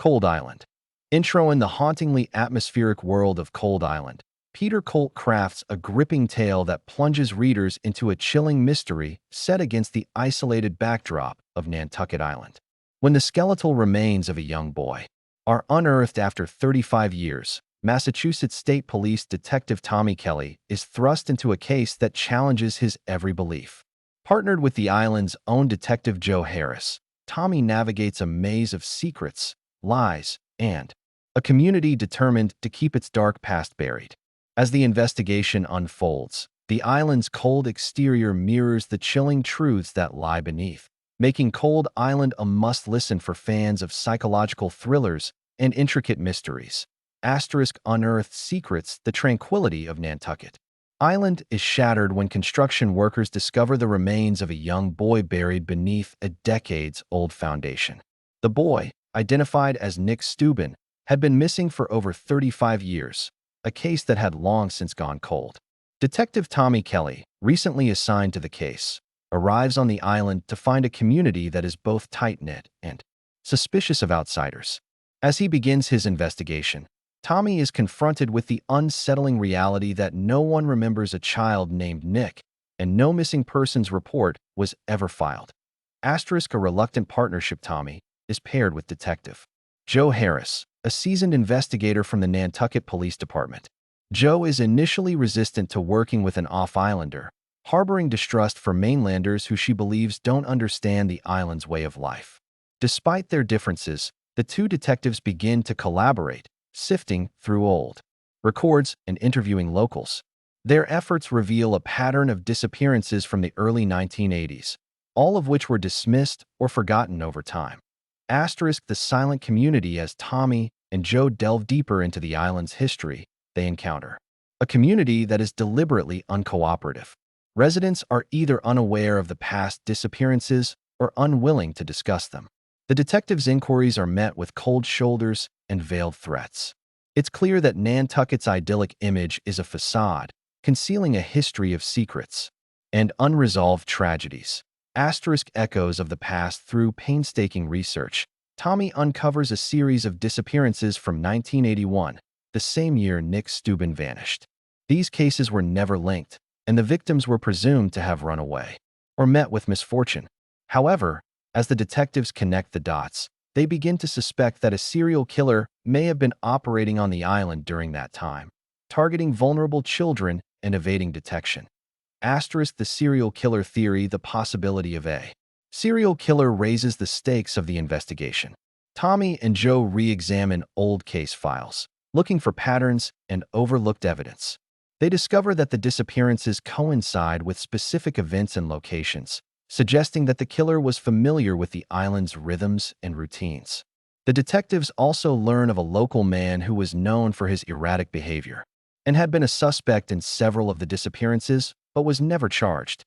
Cold Island. Intro. In the hauntingly atmospheric world of Cold Island, Peter Colt crafts a gripping tale that plunges readers into a chilling mystery set against the isolated backdrop of Nantucket Island. When the skeletal remains of a young boy are unearthed after 35 years, Massachusetts State Police Detective Tommy Kelly is thrust into a case that challenges his every belief. Partnered with the island's own Detective Joe Harris, Tommy navigates a maze of secrets, lies, and a community determined to keep its dark past buried. As the investigation unfolds, the island's cold exterior mirrors the chilling truths that lie beneath, making Cold Island a must-listen for fans of psychological thrillers and intricate mysteries. Unearthed secrets, the tranquility of Nantucket Island is shattered when construction workers discover the remains of a young boy buried beneath a decades-old foundation. The boy, identified as Nick Steuben, had been missing for over 35 years, a case that had long since gone cold. Detective Tommy Kelly, recently assigned to the case, arrives on the island to find a community that is both tight-knit and suspicious of outsiders. As he begins his investigation, Tommy is confronted with the unsettling reality that no one remembers a child named Nick, and no missing persons report was ever filed. A reluctant partnership. Tommy is paired with Detective Joe Harris, a seasoned investigator from the Nantucket Police Department. Joe is initially resistant to working with an off-islander, harboring distrust for mainlanders who she believes don't understand the island's way of life. Despite their differences, the two detectives begin to collaborate, sifting through old records and interviewing locals. Their efforts reveal a pattern of disappearances from the early 1980s, all of which were dismissed or forgotten over time. The silent community. As Tommy and Joe delve deeper into the island's history, they encounter a community that is deliberately uncooperative. Residents are either unaware of the past disappearances or unwilling to discuss them. The detectives' inquiries are met with cold shoulders and veiled threats. It's clear that Nantucket's idyllic image is a facade, concealing a history of secrets and unresolved tragedies. Echoes of the past. Through painstaking research, Tommy uncovers a series of disappearances from 1981, the same year Nick Steuben vanished. These cases were never linked, and the victims were presumed to have run away or met with misfortune. However, as the detectives connect the dots, they begin to suspect that a serial killer may have been operating on the island during that time, targeting vulnerable children and evading detection. The serial killer theory. The possibility of a serial killer raises the stakes of the investigation. Tommy and Joe re-examine old case files, looking for patterns and overlooked evidence. They discover that the disappearances coincide with specific events and locations, suggesting that the killer was familiar with the island's rhythms and routines. The detectives also learn of a local man who was known for his erratic behavior and had been a suspect in several of the disappearances, but was never charged.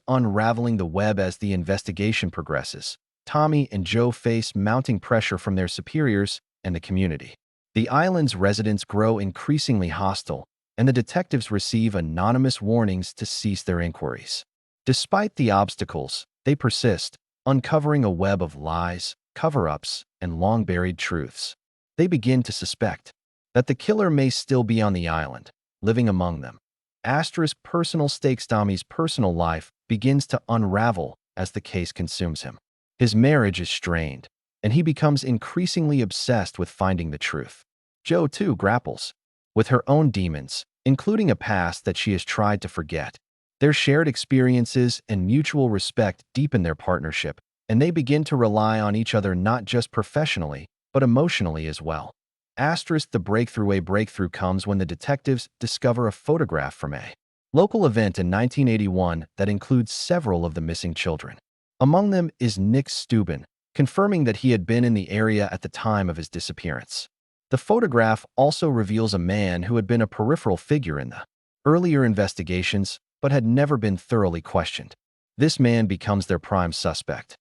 Unraveling the web. As the investigation progresses, Tommy and Joe face mounting pressure from their superiors and the community. The island's residents grow increasingly hostile, and the detectives receive anonymous warnings to cease their inquiries. Despite the obstacles, they persist, uncovering a web of lies, cover-ups, and long-buried truths. They begin to suspect that the killer may still be on the island, living among them. Personal stakes. Tommy's personal life begins to unravel as the case consumes him. His marriage is strained, and he becomes increasingly obsessed with finding the truth. Joe, too, grapples with her own demons, including a past that she has tried to forget. Their shared experiences and mutual respect deepen their partnership, and they begin to rely on each other not just professionally, but emotionally as well. The breakthrough. A breakthrough comes when the detectives discover a photograph from a local event in 1981 that includes several of the missing children. Among them is Nick Steuben, confirming that he had been in the area at the time of his disappearance. The photograph also reveals a man who had been a peripheral figure in the earlier investigations, but had never been thoroughly questioned. This man becomes their prime suspect.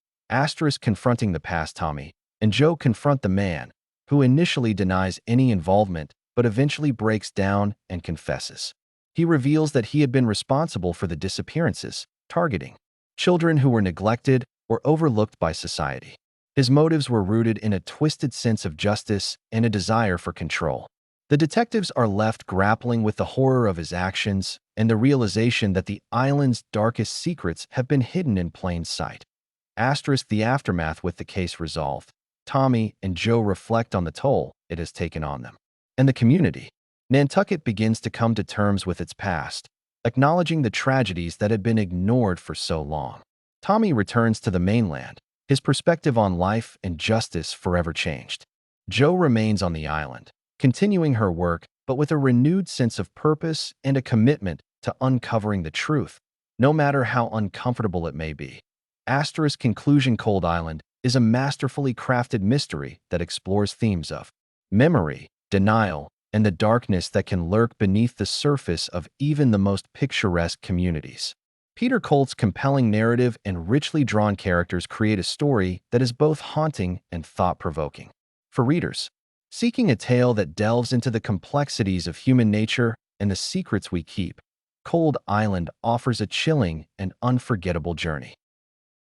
Confronting the past. Tommy and Joe confront the man, who initially denies any involvement but eventually breaks down and confesses. He reveals that he had been responsible for the disappearances, targeting children who were neglected or overlooked by society. His motives were rooted in a twisted sense of justice and a desire for control. The detectives are left grappling with the horror of his actions and the realization that the island's darkest secrets have been hidden in plain sight. The aftermath with the case resolved. Tommy and Joe reflect on the toll it has taken on them. And the community. Nantucket begins to come to terms with its past, acknowledging the tragedies that had been ignored for so long. Tommy returns to the mainland, his perspective on life and justice forever changed. Joe remains on the island, continuing her work, but with a renewed sense of purpose and a commitment to uncovering the truth, no matter how uncomfortable it may be. Conclusion. Cold Island is a masterfully crafted mystery that explores themes of memory, denial, and the darkness that can lurk beneath the surface of even the most picturesque communities. Peter Colt's compelling narrative and richly drawn characters create a story that is both haunting and thought-provoking. For readers seeking a tale that delves into the complexities of human nature and the secrets we keep, Cold Island offers a chilling and unforgettable journey.